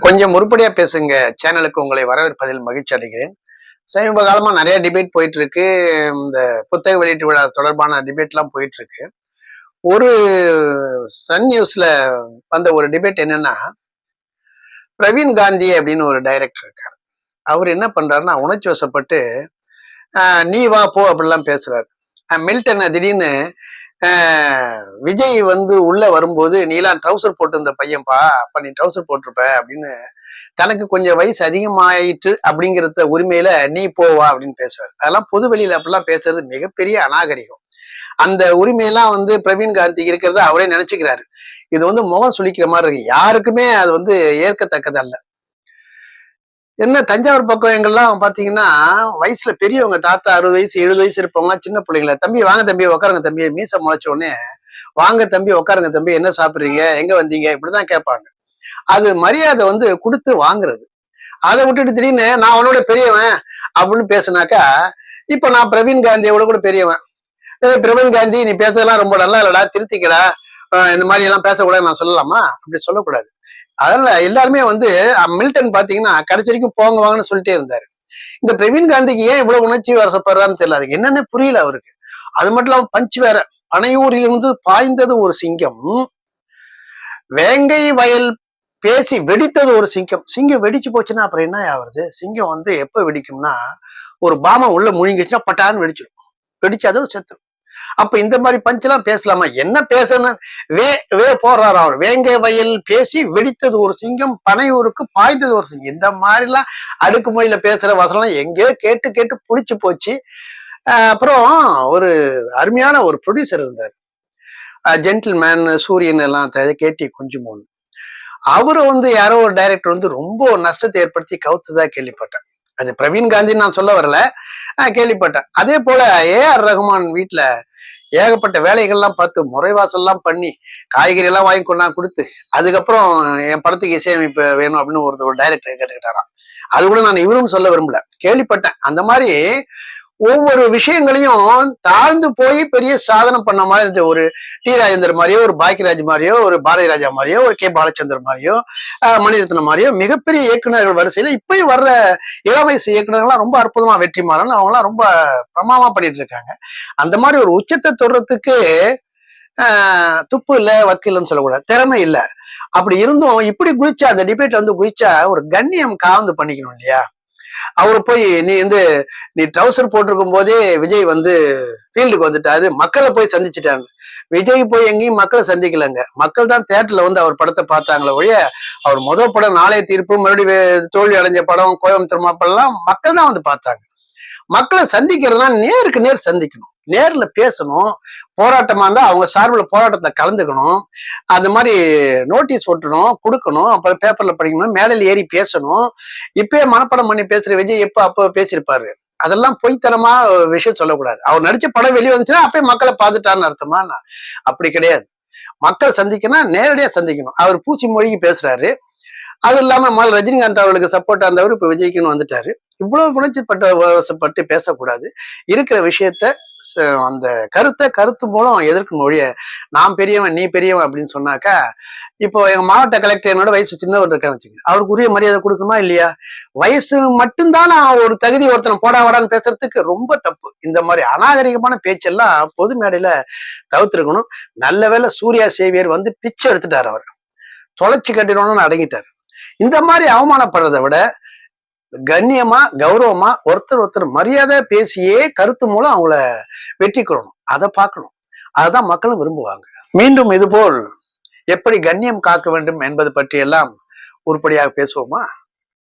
கொஞ்சம் உருப்படியா பேசுங்க சேனலுக்கு உங்களை வரவேற்பதில் மகிழ்ச்சி அடைகிறேன். சமீப காலமா நிறைய டிபேட் போயிட்டு இருக்கு. இந்த புத்தக வெளியீட்டு விழா தொடர்பான டிபேட் எல்லாம் போயிட்டு இருக்கு. ஒரு சன் நியூஸ்ல வந்த ஒரு டிபேட் என்னன்னா, பிரவீன் காந்தி அப்படின்னு ஒரு டைரக்டர் இருக்காரு. அவர் என்ன பண்றாருன்னா உணர்ச்சி வசப்பட்டு நீ வா போ அப்படிலாம் பேசுறாரு. மில்டன் திடீர்னு விஜய் வந்து உள்ள வரும்போது நீலாம் ட்ரௌசர் போட்டிருந்த பையன்பா, அப்ப நீ ட்ரௌசர் போட்டிருப்ப அப்படின்னு தனக்கு கொஞ்சம் வயசு அதிகமாயிட்டு அப்படிங்கிறத உரிமையில நீ போவா அப்படின்னு பேசுறாரு. அதெல்லாம் பொது வெளியில அப்படிலாம் பேசுறது மிகப்பெரிய அநாகரிகம். அந்த உரிமையெல்லாம் வந்து பிரவீன் காந்தி இருக்கிறத அவரே நினைச்சுக்கிறாரு. இது வந்து முகம் சுளிக்கிற மாதிரி இருக்கு. யாருக்குமே அது வந்து ஏற்கத்தக்கதல்ல. என்ன தஞ்சாவூர் பக்கம் எங்கெல்லாம் பாத்தீங்கன்னா வயசுல பெரியவங்க தாத்தா 60 வயசு 70 வயசு இருப்பவங்க சின்ன பிள்ளைங்கள தம்பி வாங்க தம்பி உட்காருங்க தம்பி மீச முளைச்ச உடனே வாங்க தம்பி உட்காருங்க தம்பி என்ன சாப்பிடுறீங்க எங்க வந்தீங்க இப்படிதான் கேட்பாங்க. அது மரியாதை வந்து கொடுத்து வாங்குறது. அதை விட்டுட்டு திடீர்னு நான் அவனோட பெரியவன் அப்படின்னு பேசினாக்கா, இப்ப நான் பிரவீன் காந்தியோட கூட பெரியவன். பிரவீன் காந்தி நீ பேசுறதெல்லாம் ரொம்ப நல்லா இல்லடா திருத்திக்கடா, இந்த மாதிரி எல்லாம் பேசக்கூடாது நான் சொல்லலாமா? அப்படி சொல்லக்கூடாது. அதனால எல்லாருமே வந்து மில்டன் பாத்தீங்கன்னா கடைசி வரைக்கும் போங்க வாங்கன்னு சொல்லிட்டே இருந்தாரு. இந்த பிரவீன் காந்திக்கு ஏன் இவ்வளவு உணர்ச்சி வரப்படுறான்னு தெரியல. அதுக்கு என்னன்னு புரியல அவருக்கு. அது மட்டும் இல்லாம பஞ்ச் வேற. பனையூரிலிருந்து பாய்ந்தது ஒரு சிங்கம், வேங்கை வயல் பேசி வெடித்தது ஒரு சிங்கம். சிங்கம் வெடிச்சு போச்சுன்னா அப்புறம் என்ன ஆகுறது? சிங்கம் வந்து எப்ப வெடிக்கும்னா ஒரு பாமம் உள்ள முழுங்கிச்சுன்னா பட்டான்னு வெடிச்சிடும். வெடிச்சாதும் செத்து. அப்ப இந்த மாதிரி பஞ்ச் எல்லாம் பேசலாமா? என்ன பேசணும்? போடுறாரு அவர். வேங்கை வயல் பேசி வெடித்தது ஒரு சிங்கம், பனையூருக்கு பாய்ந்தது ஒரு சிங்கம். இந்த மாதிரி எல்லாம் அடுக்குமொழியில பேசுற வசனம் எங்கேயோ கேட்டு கேட்டு புடிச்சு போச்சு. அப்புறம் ஒரு அருமையான ஒரு ப்ரொடியூசர் இருந்தார், ஜென்டில்மேன் சூரியன் எல்லாம் கேட்டி குஞ்சுமோன். அவரு வந்து யாரோ ஒரு டைரக்டர் வந்து ரொம்ப நஷ்டத்தை ஏற்படுத்தி கவுத்துதா கேள்விப்பட்டேன். அது பிரவீன் காந்தின்னு நான் சொல்ல வரல, கேள்விப்பட்டேன். அதே போல AR ரகுமான் வீட்டுல ஏகப்பட்ட வேலைகள்லாம் பார்த்து முறைவாசல்லாம் பண்ணி காய்கறி எல்லாம் வாங்கி கொண்டா கொடுத்து அதுக்கப்புறம் என் படத்துக்கு இசையமைப்பு வேணும் அப்படின்னு ஒரு டைரக்டர் கேட்டுக்கிட்டாராம். அது கூட நான் இவரும் சொல்ல விரும்பல, கேள்விப்பட்டேன். அந்த மாதிரி ஒவ்வொரு விஷயங்களையும் தாழ்ந்து போய் பெரிய சாதனை பண்ண மாதிரி இருந்துச்சு. ஒரு டி ராஜேந்தர் மாதிரியோ, ஒரு பாக்கியராஜ் மாதிரியோ, ஒரு பாரதி ராஜா மாதிரியோ, ஒரு கே பாலச்சந்தர் மாதிரியோ, மணிரத்னம் மாதிரியோ மிகப்பெரிய இயக்குநர்கள் வரிசையில இப்பயும் வர்ற இளம் வயசு இயக்குநர்கள்லாம் ரொம்ப அற்புதமா வெற்றிமாறன் அவங்களாம் ரொம்ப பிரமாதமா பண்ணிட்டு இருக்காங்க. அந்த மாதிரி ஒரு உச்சத்தை தொடுறதுக்கு துப்பு இல்ல வக்கீல்னு சொல்லக்கூடாது, திறமை இல்லை. அப்படி இருந்தும் இப்படி குதிச்சா அந்த டிபேட் வந்து குதிச்சா ஒரு கண்ணியம் காவந்து பண்ணிக்கணும் இல்லையா? அவரு போய் நீ ட்ரௌசர் போட்டிருக்கும் போதே விஜய் வந்து ஃபீல்டுக்கு வந்துட்டாரு, மக்களை போய் சந்திச்சுட்டாங்க. விஜய் போய் எங்கேயும் மக்களை சந்திக்கலங்க. மக்கள் தான் தியேட்டர்ல வந்து அவர் படத்தை பார்த்தாங்களே ஒழிய, அவர் முதல் படம் நாளைய தீர்ப்பு, மறுபடியும் தோல்வி அடைஞ்ச படம் கோயம்புத்தூர் மாப்பெல்லாம் மக்கள் தான் வந்து பார்த்தாங்க. மக்களை சந்திக்கிறதுனா நேருக்கு நேர் சந்திக்கணும், நேர்ல பேசணும். போராட்டமா இருந்தா அவங்க சார்பில் போராட்டத்தை கலந்துக்கணும். அந்த மாதிரி நோட்டீஸ் ஒட்டணும், கொடுக்கணும். அப்புறம் பேப்பர்ல படிக்கணும், மேடையில் ஏறி பேசணும். இப்பயே மனப்படம் பண்ணி பேசுற விஜய் அப்ப பேசியிருப்பாரு. அதெல்லாம் பொய்த்தனமா விஷயம் சொல்லக்கூடாது. அவர் நடிச்ச படம் வெளியே வந்துச்சுன்னா அப்பயே மக்களை பார்த்துட்டாருன்னு அர்த்தமா? அப்படி கிடையாது. மக்கள் சந்திக்கணும், நேரடியா சந்திக்கணும். அவர் பூசி மொழிக்கு பேசுறாரு. அது இல்லாம ரஜினிகாந்த் அவர்களுக்கு சப்போர்ட் இருந்தவர் இப்ப விஜய்க்குன்னு வந்துட்டாரு. இவ்வளவு உணர்ச்சிப்பட்டு பேசக்கூடாது. இருக்கிற விஷயத்த அந்த கருத்து மூலம் எதிர்க்கணும் ஒழிய நான் பெரியவன் நீ பெரியவன் அப்படின்னு சொன்னாக்கா, இப்போ எங்க மாவட்ட கலெக்டர் என்னோட வயசு சின்னவர் இருக்கான்னு வச்சுங்க, அவருக்கு உரிய மரியாதை கொடுக்குமா இல்லையா? வயசு மட்டும்தான் நான் ஒரு தகுதி ஒருத்தனை போடா வாடான்னு பேசுறதுக்கு ரொம்ப தப்பு. இந்த மாதிரி அநாகரிகமான பேச்செல்லாம் பொது மேடையில தவிர்த்திருக்கணும். நல்ல வேளை சூர்யா சேவியர் வந்து பிச்சை எடுத்துட்டாரு. அவர் தொலைச்சு கட்டிடணும்னு அடங்கிட்டாரு. இந்த மாதிரி அவமானப்படுறதை விட கண்ணியமா கௌரவமா ஒருத்தர் மரியாதை பேசியே கருத்து மூலம் அவங்கள வெற்றி கொள்ளணும். அதை பார்க்கணும். அதுதான் மக்களும் விரும்புவாங்க. மீண்டும் இதுபோல் எப்படி கண்ணியம் காக்க வேண்டும் என்பது பற்றி எல்லாம் உருப்படியாக பேசுவோமா?